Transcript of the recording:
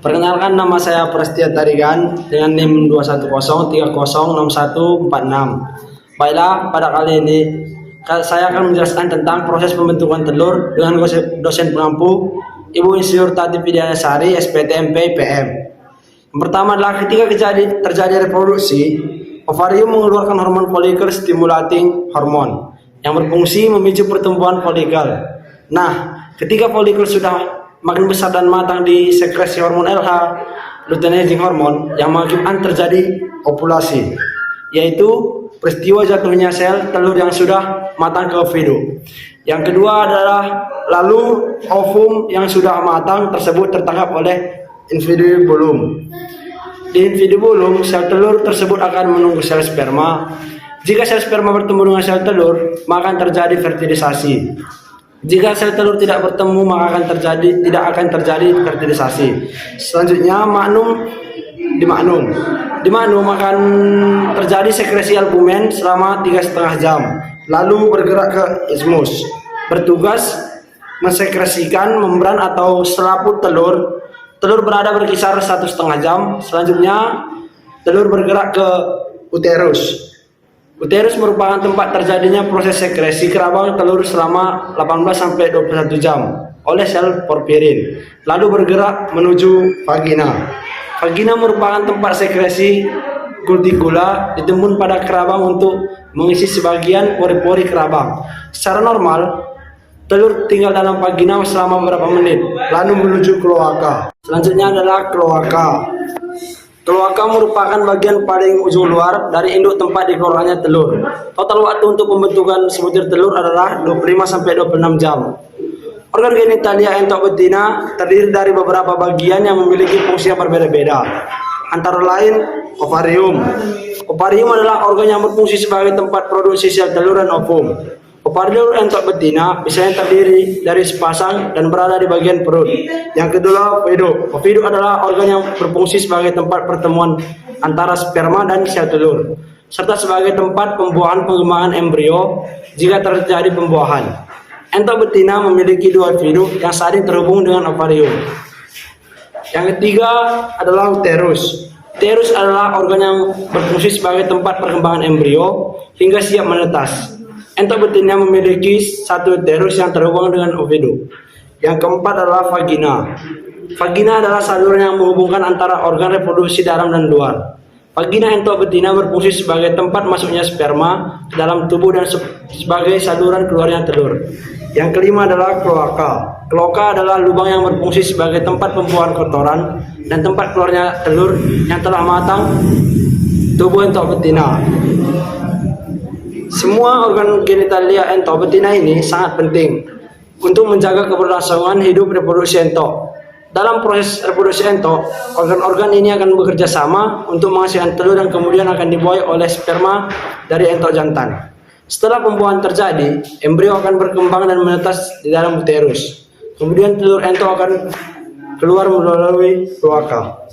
Perkenalkan, nama saya Prestia Tarigan dengan NIM 210306146. Baiklah, pada kali ini saya akan menjelaskan tentang proses pembentukan telur dengan dosen pengampu Ibu Insinyur Tati Widianasari, SPTMP, PM. Yang pertama adalah ketika terjadi reproduksi, ovarium mengeluarkan hormon follicle stimulating hormone yang berfungsi memicu pertumbuhan folikel. Nah, ketika folikel sudah makin besar dan matang di sekresi hormon LH, luteinizing hormone, yang mengakibatkan terjadi ovulasi, yaitu peristiwa jatuhnya sel telur yang sudah matang ke ovidu. Yang kedua adalah lalu ovum yang sudah matang tersebut tertangkap oleh infidibulum. Di infidibulum, sel telur tersebut akan menunggu sel sperma. Jika sel sperma bertemu dengan sel telur, maka akan terjadi fertilisasi. Jika sel telur tidak bertemu, maka tidak akan terjadi fertilisasi. Selanjutnya, di maknum akan terjadi sekresi albumen selama 3,5 jam, lalu bergerak ke ismus, bertugas mensekresikan membran atau selaput telur. Telur berada berkisar 1,5 jam. Selanjutnya, telur bergerak ke uterus. Uterus merupakan tempat terjadinya proses sekresi kerabang telur selama 18-21 jam oleh sel porfirin, lalu bergerak menuju vagina. Vagina merupakan tempat sekresi kutikula ditimbun pada kerabang untuk mengisi sebagian pori-pori kerabang. Secara normal, telur tinggal dalam vagina selama beberapa menit, lalu menuju kloaka. Selanjutnya adalah kloaka. Kloaka merupakan bagian paling ujung luar dari induk tempat dikeluarkannya telur. Total waktu untuk pembentukan sebutir telur adalah 25-26 jam. Organ genitalia entok betina terdiri dari beberapa bagian yang memiliki fungsi yang berbeda-beda. Antara lain, ovarium. Ovarium adalah organ yang berfungsi sebagai tempat produksi sel telur dan ovum. Ovarium entok betina biasanya terdiri dari sepasang dan berada di bagian perut. Yang kedua, ovidu. Ovidu adalah organ yang berfungsi sebagai tempat pertemuan antara sperma dan sel telur, serta sebagai tempat pembuahan pengembangan embrio jika terjadi pembuahan. Entok betina memiliki 2 ovidu yang saling terhubung dengan ovarium. Yang ketiga adalah uterus. Uterus adalah organ yang berfungsi sebagai tempat perkembangan embrio hingga siap menetas. Entok betina memiliki 1 uterus yang terhubung dengan ovidu. Yang keempat adalah vagina. Vagina adalah saluran yang menghubungkan antara organ reproduksi dalam dan luar. Vagina entok betina berfungsi sebagai tempat masuknya sperma ke dalam tubuh dan sebagai saluran keluarnya telur. Yang kelima adalah kloaka. Kloaka adalah lubang yang berfungsi sebagai tempat pembuangan kotoran dan tempat keluarnya telur yang telah matang tubuh entok betina. Semua organ genitalia entok betina ini sangat penting untuk menjaga keberlangsungan hidup reproduksi entok. Dalam proses reproduksi entok, organ-organ ini akan bekerja sama untuk menghasilkan telur yang kemudian akan dibuai oleh sperma dari entok jantan. Setelah pembuahan terjadi, embrio akan berkembang dan menetas di dalam uterus. Kemudian telur entok akan keluar melalui kloaka.